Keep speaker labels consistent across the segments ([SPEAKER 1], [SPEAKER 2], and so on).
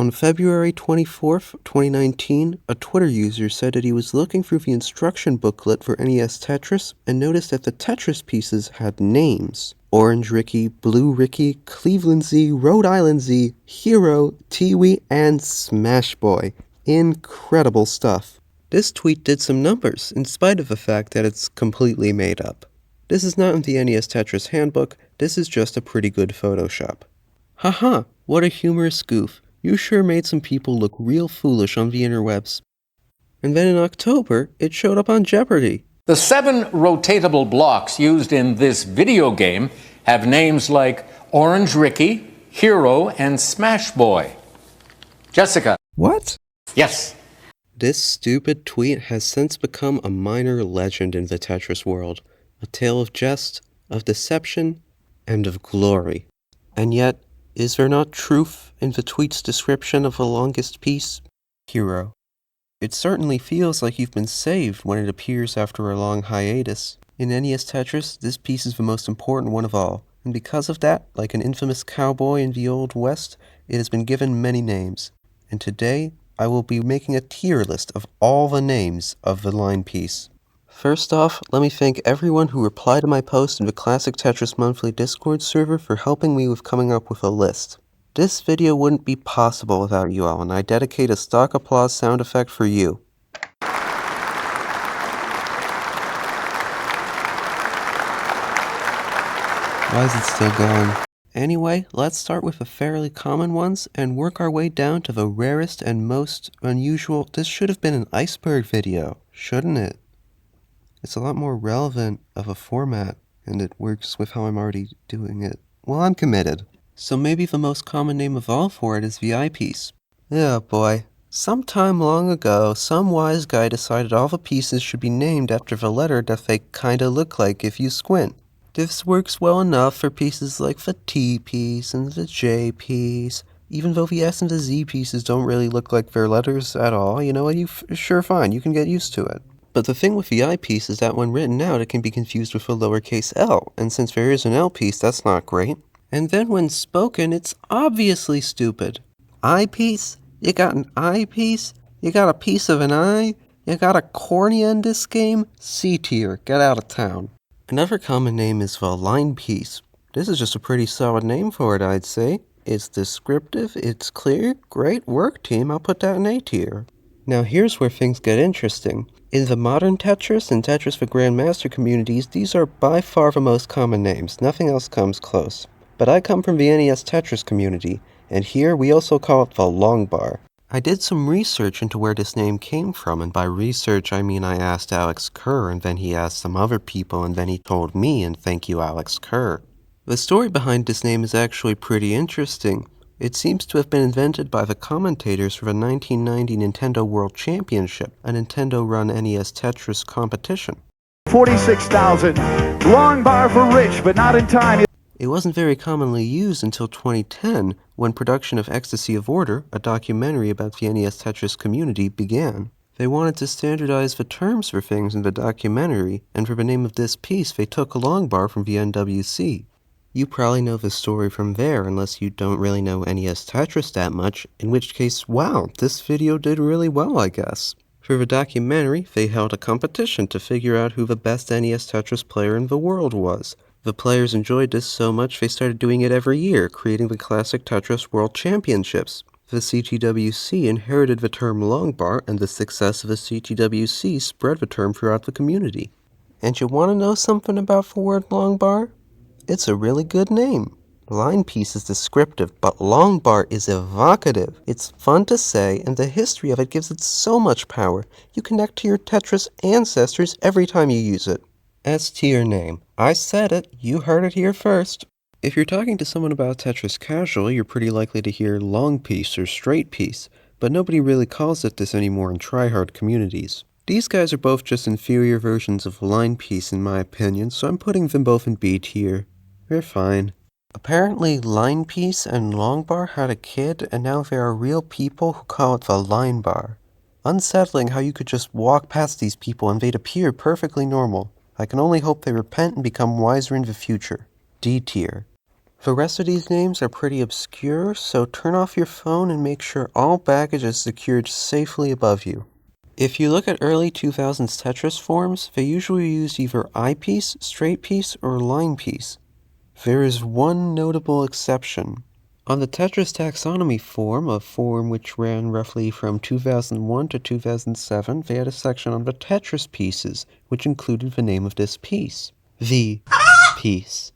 [SPEAKER 1] On February 24th, 2019, a Twitter user said that he was looking through the instruction booklet for NES Tetris and noticed that the Tetris pieces had names. Orange Ricky, Blue Ricky, Cleveland Z, Rhode Island Z, Hero, Tiwi, and Smash Boy. Incredible stuff. This tweet did some numbers, in spite of the fact that it's completely made up. This is not in the NES Tetris handbook, this is just a pretty good Photoshop. Haha, what a humorous goof. You sure made some people look real foolish on the interwebs. And then in October, it showed up on Jeopardy!
[SPEAKER 2] The 7 rotatable blocks used in this video game have names like Orange Ricky, Hero, and Smash Boy. Jessica.
[SPEAKER 1] What?
[SPEAKER 2] Yes.
[SPEAKER 1] This stupid tweet has since become a minor legend in the Tetris world. A tale of jest, of deception, and of glory. And yet, is there not truth in the tweet's description of the longest piece? Hero. It certainly feels like you've been saved when it appears after a long hiatus. In NES Tetris, this piece is the most important one of all, and because of that, like an infamous cowboy in the Old West, it has been given many names. And today, I will be making a tier list of all the names of the line piece. First off, let me thank everyone who replied to my post in the Classic Tetris Monthly Discord server for helping me with coming up with a list. This video wouldn't be possible without you all, and I dedicate a stock applause sound effect for you. Why is it still going? Anyway, let's start with the fairly common ones and work our way down to the rarest and most unusual. This should have been an iceberg video, shouldn't it? It's a lot more relevant of a format, and it works with how I'm already doing it. Well, I'm committed. So maybe the most common name of all for it is the eyepiece. Oh boy. Sometime long ago, some wise guy decided all the pieces should be named after the letter that they kinda look like if you squint. This works well enough for pieces like the T piece and the J piece, even though the S and the Z pieces don't really look like their letters at all, you know, sure fine, you can get used to it. But the thing with the I piece is that when written out, it can be confused with a lowercase l, and since there is an L piece, that's not great. And then when spoken, it's obviously stupid. Eye piece? You got an eye piece? You got a piece of an eye? You got a cornea in this game? C tier, get out of town. Another common name is the line piece. This is just a pretty solid name for it, I'd say. It's descriptive, it's clear, great work team, I'll put that in A tier. Now here's where things get interesting. In the modern Tetris and Tetris for Grandmaster communities, these are by far the most common names, nothing else comes close. But I come from the NES Tetris community, and here we also call it the long bar. I did some research into where this name came from, and by research I mean I asked Alex Kerr, and then he asked some other people, and then he told me, and thank you Alex Kerr. The story behind this name is actually pretty interesting. It seems to have been invented by the commentators for the 1990 Nintendo World Championship, a Nintendo-run NES Tetris competition.
[SPEAKER 3] 46,000. Long bar for Rich, but not in time.
[SPEAKER 1] It wasn't very commonly used until 2010, when production of Ecstasy of Order, a documentary about the NES Tetris community, began. They wanted to standardize the terms for things in the documentary, and for the name of this piece they took a long bar from the NWC. You probably know the story from there, unless you don't really know NES Tetris that much, in which case, wow, this video did really well, I guess. For the documentary, they held a competition to figure out who the best NES Tetris player in the world was. The players enjoyed this so much they started doing it every year, creating the Classic Tetris World Championships. The CTWC inherited the term long bar, and the success of the CTWC spread the term throughout the community. And you want to know something about the word long bar? It's a really good name. Line piece is descriptive, but long bar is evocative. It's fun to say, and the history of it gives it so much power. You connect to your Tetris ancestors every time you use it. S tier name. I said it, you heard it here first. If you're talking to someone about Tetris casual, you're pretty likely to hear long piece or straight piece, but nobody really calls it this anymore in tryhard communities. These guys are both just inferior versions of line piece in my opinion, so I'm putting them both in B tier. They're fine. Apparently line piece and long bar had a kid, and now there are real people who call it the line bar. Unsettling how you could just walk past these people and they'd appear perfectly normal. I can only hope they repent and become wiser in the future. D tier. The rest of these names are pretty obscure, so turn off your phone and make sure all baggage is secured safely above you. If you look at early 2000s Tetris forms, they usually used either eyepiece, straight piece, or line piece. There is one notable exception. On the Tetris taxonomy form, a form which ran roughly from 2001 to 2007, they had a section on the Tetris pieces, which included the name of this piece. The piece.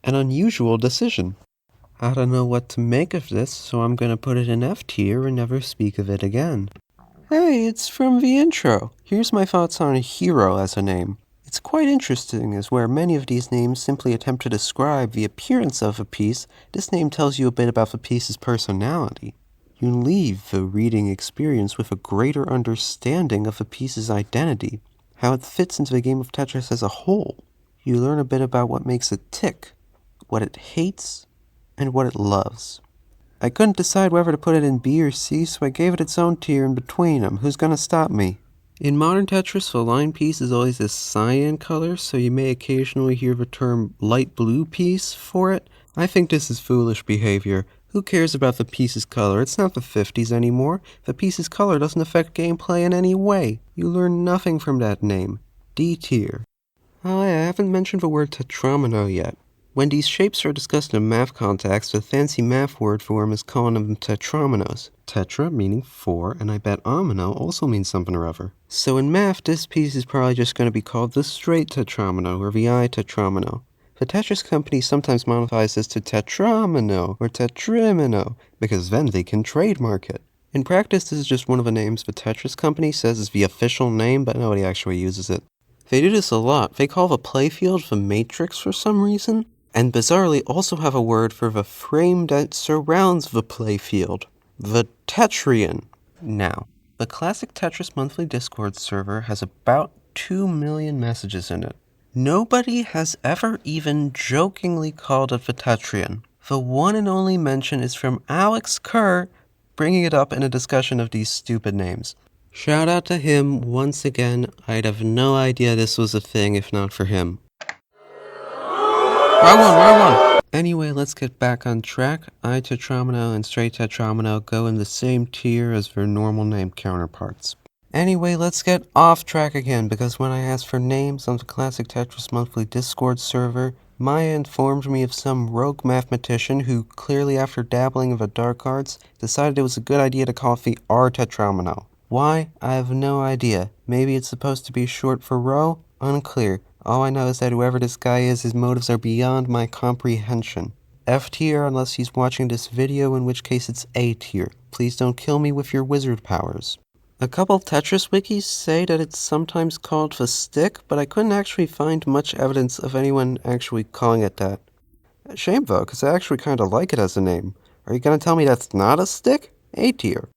[SPEAKER 1] An unusual decision. I don't know what to make of this, so I'm gonna put it in F tier and never speak of it again. Hey, it's from the intro. Here's my thoughts on Hero as a name. It's quite interesting, as where many of these names simply attempt to describe the appearance of a piece, this name tells you a bit about the piece's personality. You leave the reading experience with a greater understanding of the piece's identity, how it fits into the game of Tetris as a whole. You learn a bit about what makes it tick, what it hates, and what it loves. I couldn't decide whether to put it in B or C, so I gave it its own tier in between them. Who's gonna stop me? In modern Tetris, the line piece is always this cyan color, so you may occasionally hear the term light blue piece for it. I think this is foolish behavior. Who cares about the piece's color? It's not the 50s anymore. The piece's color doesn't affect gameplay in any way. You learn nothing from that name. D tier. Oh yeah, I haven't mentioned the word tetromino yet. When these shapes are discussed in a math context, the fancy math word for them is calling them tetrominos. Tetra meaning 4, and I bet omino also means something or other. So in math, this piece is probably just going to be called the straight tetromino, or the I tetromino. The Tetris company sometimes modifies this to tetromino, or tetrimino, because then they can trademark it. In practice, this is just one of the names the Tetris company says is the official name, but nobody actually uses it. They do this a lot. They call the playfield the matrix for some reason, and bizarrely also have a word for the frame that surrounds the playfield, the tetrian. Now, the classic Tetris monthly Discord server has about 2 million messages in it. Nobody has ever even jokingly called it the tetrian. The one and only mention is from Alex Kerr, bringing it up in a discussion of these stupid names. Shout out to him once again. I'd have no idea this was a thing if not for him. Wrong one! Anyway, let's get back on track. I tetromino and straight tetromino go in the same tier as their normal name counterparts. Anyway, let's get off track again, because when I asked for names on the classic Tetris monthly Discord server, Maya informed me of some rogue mathematician who, clearly after dabbling in the dark arts, decided it was a good idea to call it the R tetromino. Why? I have no idea. Maybe it's supposed to be short for row? Unclear. All I know is that whoever this guy is, his motives are beyond my comprehension. F tier unless he's watching this video, in which case it's A tier. Please don't kill me with your wizard powers. A couple Tetris wikis say that it's sometimes called the stick, but I couldn't actually find much evidence of anyone actually calling it that. Shame though, because I actually kinda like it as a name. Are you gonna tell me that's not a stick? A tier.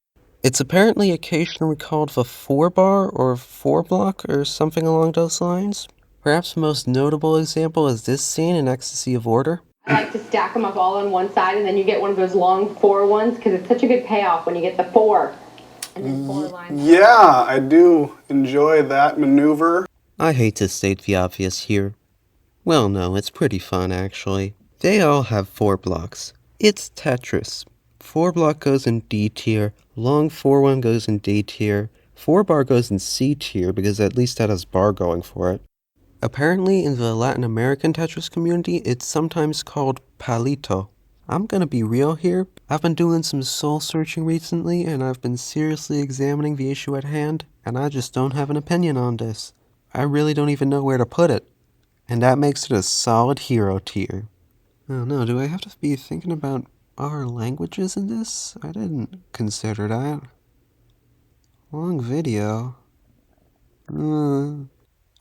[SPEAKER 1] It's apparently occasionally called the 4-bar or 4-block or something along those lines. Perhaps the most notable example is this scene in Ecstasy of Order.
[SPEAKER 4] I like to stack them up all on one side, and then you get one of those long 4 ones, because it's such a good payoff when you get the 4. And then 4 lines.
[SPEAKER 5] Yeah, I do enjoy that maneuver.
[SPEAKER 1] I hate to state the obvious here. Well, no, it's pretty fun actually. They all have 4 blocks. It's Tetris. 4-block goes in D tier, long 4-1 goes in D tier, 4-bar goes in C tier because at least that has bar going for it. Apparently in the Latin American Tetris community, it's sometimes called palito. I'm gonna be real here. I've been doing some soul searching recently, and I've been seriously examining the issue at hand, and I just don't have an opinion on this. I really don't even know where to put it. And that makes it a solid hero tier. I don't know, do I have to be thinking about other languages in this? I didn't consider that. Long video.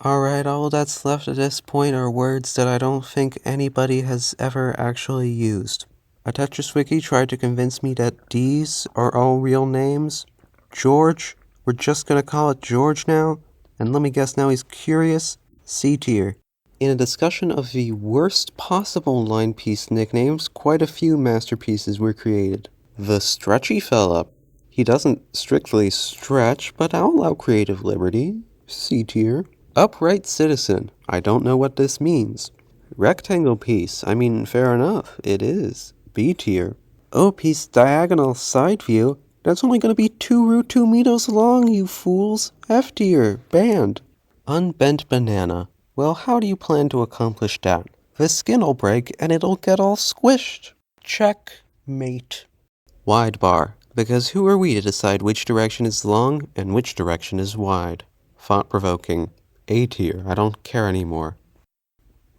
[SPEAKER 1] Alright, all that's left at this point are words that I don't think anybody has ever actually used. A Tetris wiki tried to convince me that these are all real names. George, we're just gonna call it George now. And let me guess now he's curious. C tier. In a discussion of the worst possible line piece nicknames, quite a few masterpieces were created. The Stretchy Fella. He doesn't strictly stretch, but I'll allow creative liberty. C tier. Upright Citizen. I don't know what this means. Rectangle piece, I mean, fair enough, it is. B tier. O-piece diagonal side view, that's only gonna be 2 root 2 meters long, you fools. F tier, banned. Unbent banana. Well, how do you plan to accomplish that? The skin'll break and it'll get all squished. Checkmate. Wide bar, because who are we to decide which direction is long and which direction is wide? Thought-provoking. A tier, I don't care anymore.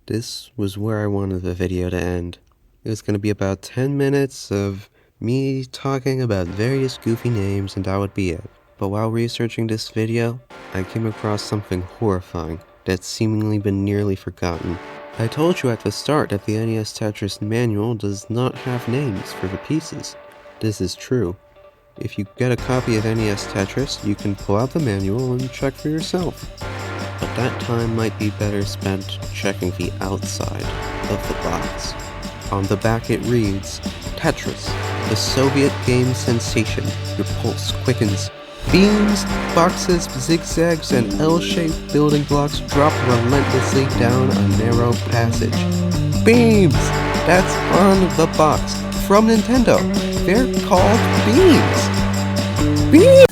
[SPEAKER 1] This was where I wanted the video to end. It was going to be about 10 minutes of me talking about various goofy names and that would be it. But while researching this video, I came across something horrifying that's seemingly been nearly forgotten. I told you at the start that the NES Tetris manual does not have names for the pieces. This is true. If you get a copy of NES Tetris, you can pull out the manual and check for yourself. But that time might be better spent checking the outside of the box. On the back it reads, Tetris, the Soviet game sensation. Your pulse quickens. Beams, boxes, zigzags, and L-shaped building blocks drop relentlessly down a narrow passage. Beams! That's on the box. From Nintendo. They're called beams. Beams!